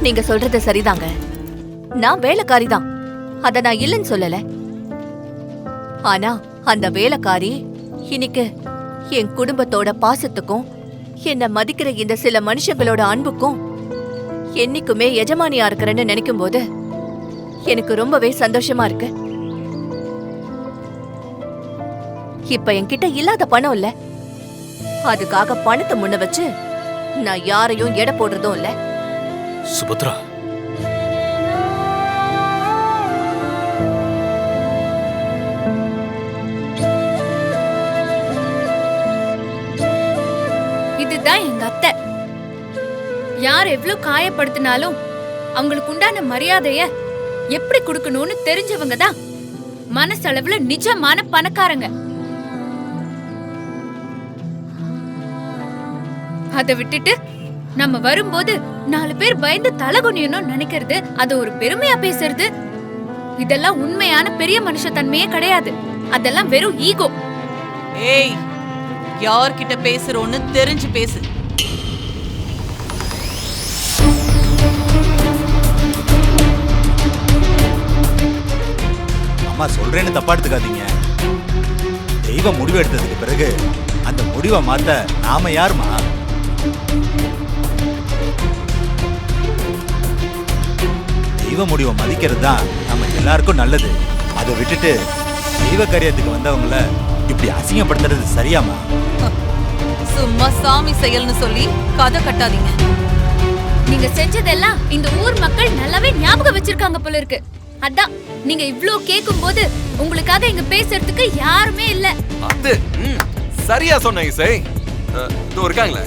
நீங்க சொல்றது சரிதாங்க. நான் வேலைக்காரி தான், அத நான் இல்லைன்னு சொல்லல. ஆனா அந்த வேலைக்காரி இன்னைக்கு என் குடும்பத்தோட பாசத்துக்கும் என்ன மதிக்கிற இந்த சில மனுஷங்களோட அன்புக்கும் என்னைக்குமே எஜமானியா இருக்கிறேன்னு நினைக்கும் போது எனக்கு ரொம்பவே சந்தோஷமா இருக்கு. இப்ப என்கிட்ட இல்லாத பணம் இல்ல, அதுக்காக பணத்தை முன்ன வச்சு நான் யாரையும் எடை போடுறதும் இல்ல. சுபத்ரா, இதுதான் எங்க அத்தை. யார் எவ்வளவு காயப்படுத்தினாலும் அவங்களுக்கு உண்டான மரியாதைய எப்படி கொடுக்கணும்னு தெரிஞ்சவங்க தான் மனசளவுல நிஜமான பணக்காரங்க. அதை விட்டுட்டு நம்ம வரும்போது 4 பேர் பயந்து தலகுனியணும் நினைக்கிறது, அது ஒரு பெருமையா பேசுறது, இதெல்லாம் உண்மையான பெரிய மனுஷத்தன்மையே கிடையாது. அதெல்லாம் வெறும் ஈகோ. ஏய், யார்கிட்ட பேசுறோன்னு தெரிஞ்சு பேசு. அம்மா சொல்றேன்னு தப்பா எடுத்துக்காதீங்க. தெய்வம் முடிவு எடுத்ததுக்கு பிறகு அந்த முடிவை மாத்த நாம யாருமா? தெய்வ முடிவை மதிக்கிறது தான் நம்ம எல்லாருக்கும் நல்லது. அதை விட்டுட்டு தெய்வ காரியத்துக்கு வந்தவங்கள இப்படி அசிங்கப்படுத்துறது சரியாமா? சும்மா சாமி செயல்னு சொல்லி கதை கட்டாதீங்க. நீங்க செஞ்சதெல்லாம் இந்த ஊர் மக்கள் நல்லாவே ஞாபகம் வச்சிருக்காங்க போல இருக்கு. அதான் நீங்க இவ்ளோ கேக்கும் போது உங்களுக்காக இங்க பேசுறதுக்கு யாருமே இல்ல. அது சரியா சொன்ன இசை. இதோ இருக்காங்களே,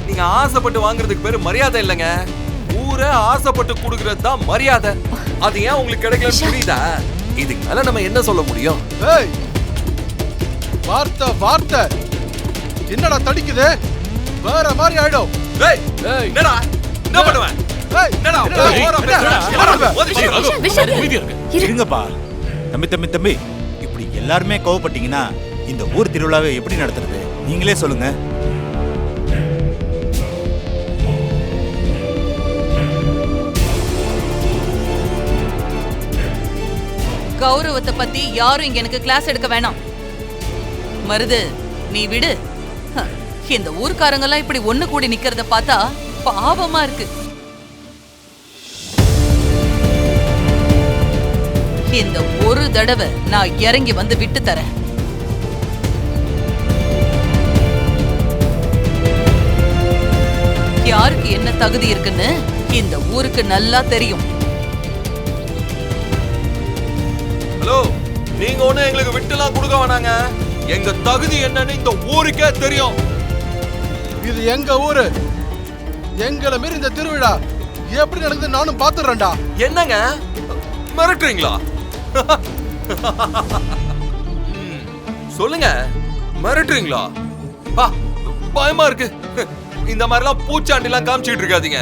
நீங்க ஆசைப்பட்டு வாங்குறதுக்கு பேரு மரியாதை இல்லைங்க. ஊரே ஆசைப்பட்டு குடுக்கறது தான் மரியாதை. அது ஏன் உங்களுக்கு கிடைக்கலன்னு புரியுதா? இதுக்கு மேல நம்ம என்ன சொல்ல முடியும்? ஏய், வார்த்தை வார்த்தை என்னடா தடிக்குது? வேற மாதிரி ஆயிடும். ஏய், என்னடா என்ன பண்ணுவேன்? என்னடா இருங்கப்பா. தம்பி தம்பி தம்பி, இப்படி எல்லாருமே கோவப்பட்டீங்கன்னா இந்த ஊர் திருவிழாவை எப்படி நடத்துறது? நீங்களே சொல்லுங்க. கௌரவத்தை பத்தி யாரும் இங்க எனக்கு கிளாஸ் எடுக்க வேணாம். மருது, நீ விடு. இந்த ஊர்க்காரங்க எல்லாம் இப்படி ஒண்ணு கூடி நிக்கிறத பார்த்தா பாவமா இருக்கு. இந்த ஒரு தடவை நான் இறங்கி வந்து விட்டு தரேன். யாருக்கு என்ன தகுதி இருக்குன்னு இந்த ஊருக்கு நல்லா தெரியும். ஹலோ, நீங்க ஒண்ணு எங்களுக்கு விட்டுலாம் கொடுக்க வேணாங்க. எங்க தகுதி என்னன்னு இந்த ஊருக்கே தெரியும். இது எங்க ஊரு. எங்களை மீறி இந்த திருவிழா எப்படி நடக்குது நானும் பாத்துறேன்டா. என்னங்க மிரட்டுறீங்களா? சொல்லுங்க, மிரட்டுறீங்களா? பயமா இருக்கு. இந்த மாதிரிலாம் பூச்சாண்டிலாம் காமிச்சிட்டு இருக்காதீங்க.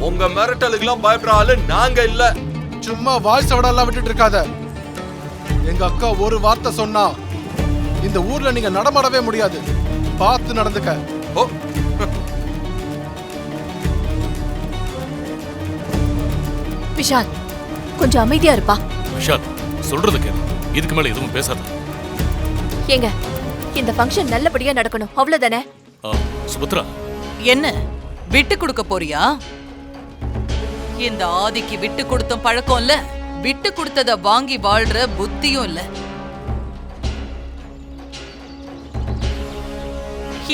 உங்க மிரட்டலுக்குலாம் பயப்படுற ஆளு நாங்க இல்ல. சும்மா வாய்ஸ் விடலாம் விட்டுட்டு இருக்காத. எங்க அக்கா ஒரு வார்த்தை சொன்னா இந்த ஊர்ல நீங்க நடமாடவே முடியாது. பார்த்து நடந்துக்க. ஓ, விஷால், கொஞ்சம் அமைதியா இருப்பா. விஷால், சொல்றது கேளு. இதுக்கு மேல எதுவும் பேசாத. ஏங்க, இந்த ஃபங்க்ஷன் நல்லபடியா நடக்கணும், அவ்வளவுதானே? சுபத்ரா, என்ன விட்டு கொடுக்க போறியா? இந்த ஆதிக்கு விட்டு கொடுத்தும் பழக்கம் இல்ல, விட்டு கொடுத்தத வாங்கி வாழ்ற புத்தியும் இல்ல.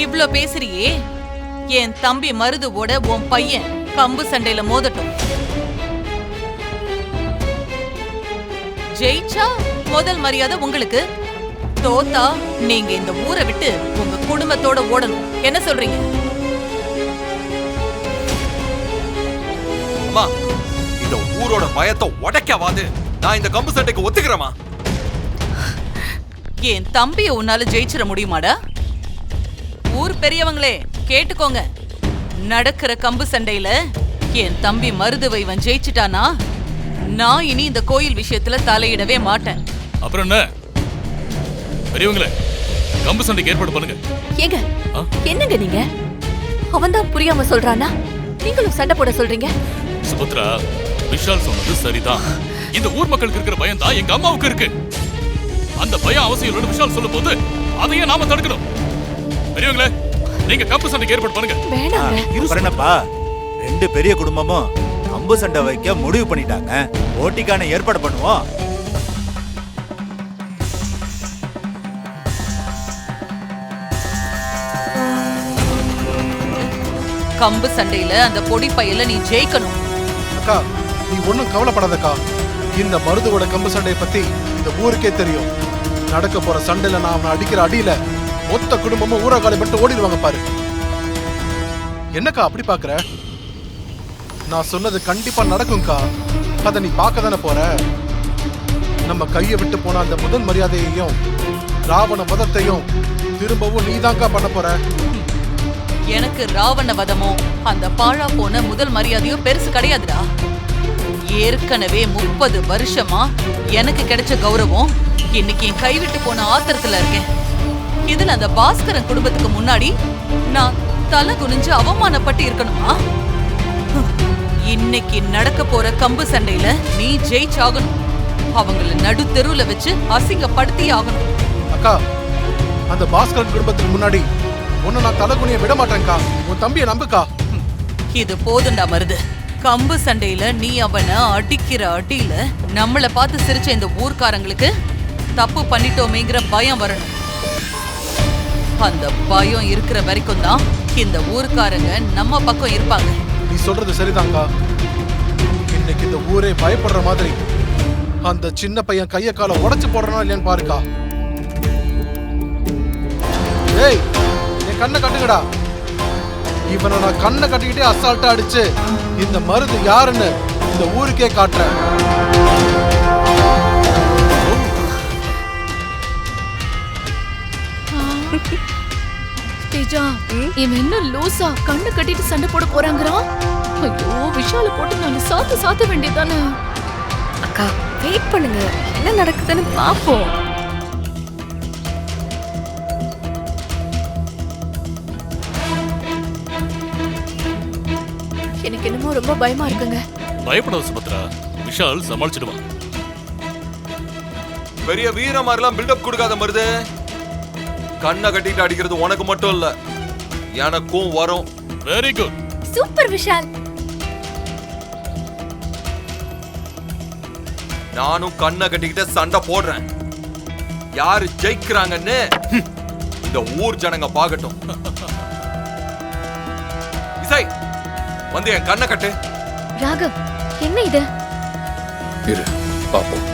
இவ்ளோ பேசுறியே, என் தம்பி மருதுவோட உன் பையன் கம்பு சண்டையில மோதட்டும். ஜெயிச்சா முதல் மரியாதை உங்களுக்கு, தோத்தா நீங்க இந்த ஊரை விட்டு உங்க குடும்பத்தோட ஓடணும். என்ன சொல்றீங்க? அம்மா, இந்த ஊரோட பயத்தை உடைக்கவாது நான் இந்த கம்பு சண்டைக்கு ஒத்துக்கிறேமா? என் தம்பிய உன்னால ஜெயிச்சிட முடியுமாடா? ஊர் பெரியவங்களே கேட்டுக்கோங்க, நடக்கிற கம்பு சண்டையில என் தம்பி மருதுவை இவன் ஜெயிச்சிட்டானா நான் இனி இந்த கோயில் விஷயத்துல தலையிடவே மாட்டேன். அப்புறம் என்ன? பெரியவங்களே, கம்பு சண்டைக்கு ஏற்பாடு பண்ணுங்க. ஏங்க, என்னங்க நீங்க? அவன் தான் புரியாம சொல்றானா? நீங்களும் சண்டை போட சொல்றீங்க? சுபத்ரா, விஷால் சொன்னது சரிதான். இந்த ஊர் மக்களுக்கு இருக்கிற பயம் தான் எங்க அம்மாவுக்கு இருக்கு. அந்த பயம் அவசியம் இல்லைன்னு விஷால் சொல்லும் போது அதையே நாம தடுக்கணும். பெரியவங்களே, நீங்க கம்பு சண்டைக்கு ஏற்பாடு பண்ணுங்க. வேணாங்க. அப்புறம் என்னப்பா, 2 பெரிய குடும்பமும் கம்பு சண்டை வைக்க முடிவு பண்ணிட்டாங்க. போட்டிக்கான ஏற்பாடு பண்ணுவோம். கம்பு சண்டையில அந்த பொடி பையில நீ ஜெயிக்கணும். அக்கா, நீ ஒன்றும் கவலைப்படாதக்கா. இந்த மருதுவோட கம்பு சண்டையை பத்தி இந்த ஊருக்கே தெரியும். நடக்க போற சண்டையில நான் அவனை அடிக்கிற அடியில மொத்த குடும்பமும் ஊரகாலி மட்டும் ஓடிடுவாங்க பாரு. என்னக்கா அப்படி பாக்குற? நான் சொன்னது கண்டிப்பா நடக்கும்க்கா. அதை நீ பார்க்க தானே போற. நம்ம கையை விட்டு போன அந்த முதல் மரியாதையையும் ராவண வதத்தையும் திரும்பவும் நீதான்க்கா பண்ண போற. எனக்கு ராவண வதமோ அந்த பாழா போன முதல் மரியாதையோ பெருசு கிடையாதுடா. ஏற்கனவே 30 வருஷமா எனக்கு கிடைச்ச கௌரவம் இன்னைக்கு என் கைவிட்டு போன ஆத்திரத்துல இருக்கேன். இதுல அந்த பாஸ்கரன் குடும்பத்துக்கு முன்னாடி நான் தலை குனிஞ்சு அவமானப்பட்டு இருக்கணுமா? இன்னைக்கு நடக்க போற கம்பு சண்டையில நீ ஜெயிச்சாகணும். அவங்கள நடு தெருவுல வச்சு அசிங்கப்படுத்தி ஆகணும். அக்கா, அந்த பாஸ்கரன் குடும்பத்துக்கு முன்னாடி உன்னை நான் தலைகுனிய விட மாட்டேன்க்கா. உன் தம்பியை நம்புக்கா. இது போதுண்டா மருது. கம்பு சண்டையில நீ அவனை அடிக்கிற அடியில நம்மள பார்த்து சிரிச்ச இந்த ஊர்க்காரங்களுக்கு தப்பு பண்ணிட்டோமேங்கிற பயம் வரணும். அந்த பயம் இருக்கிற வரைக்கும் தான் இந்த ஊர்க்காரங்க நம்ம பக்கம் இருப்பாங்க. நீ சொல்றது சரிதான்க்கா. இன்னைக்கு இந்த ஊரே பயப்படுற மாதிரி அந்த சின்ன பையன் கைய கால உடைச்சு போடுறானா இல்லையான்னு பாருக்கா. ஏய், என் கண்ணை கட்டுங்கடா. இவனை நான் கண்ணை கட்டிக்கிட்டே அசால்ட்டா அடிச்சு இந்த மருது யாருன்னு இந்த ஊருக்கே காட்டுறேன். தேஜா, இவன் என்ன லூசா கண்ணு கட்டிட்டு சண்டை போட போறாங்கறான்? ஐயோ, விஷால போட்டு நான் சாத்த வேண்டியதானே. அக்கா, வெயிட் பண்ணுங்க, என்ன நடக்குதுன்னு பாப்போம். எனக்கு என்னமோ ரொம்ப பயமா இருக்குங்க. பயப்படாத சுபத்ரா, விஷால் சமாளிச்சிடுவான். பெரிய வீர மாதிரிலாம் பில்டப் கொடுக்காத மருது. கண்ணை கட்டிட்டு அடிக்கிறது உனக்கு மட்டும் இல்ல, எனக்கும் வரும். Very good. சூப்பர் விஷால். நானும் கண்ணை கட்டிக்கிட்டு சண்டை போடுறேன். யாரு ஜெயிக்கிறாங்கன்னு இந்த ஊர் ஜனங்க பாக்கட்டும். இசை, வந்து என் கண்ணை கட்டு. ராகவ், என்ன இது? இரு பாப்போம்.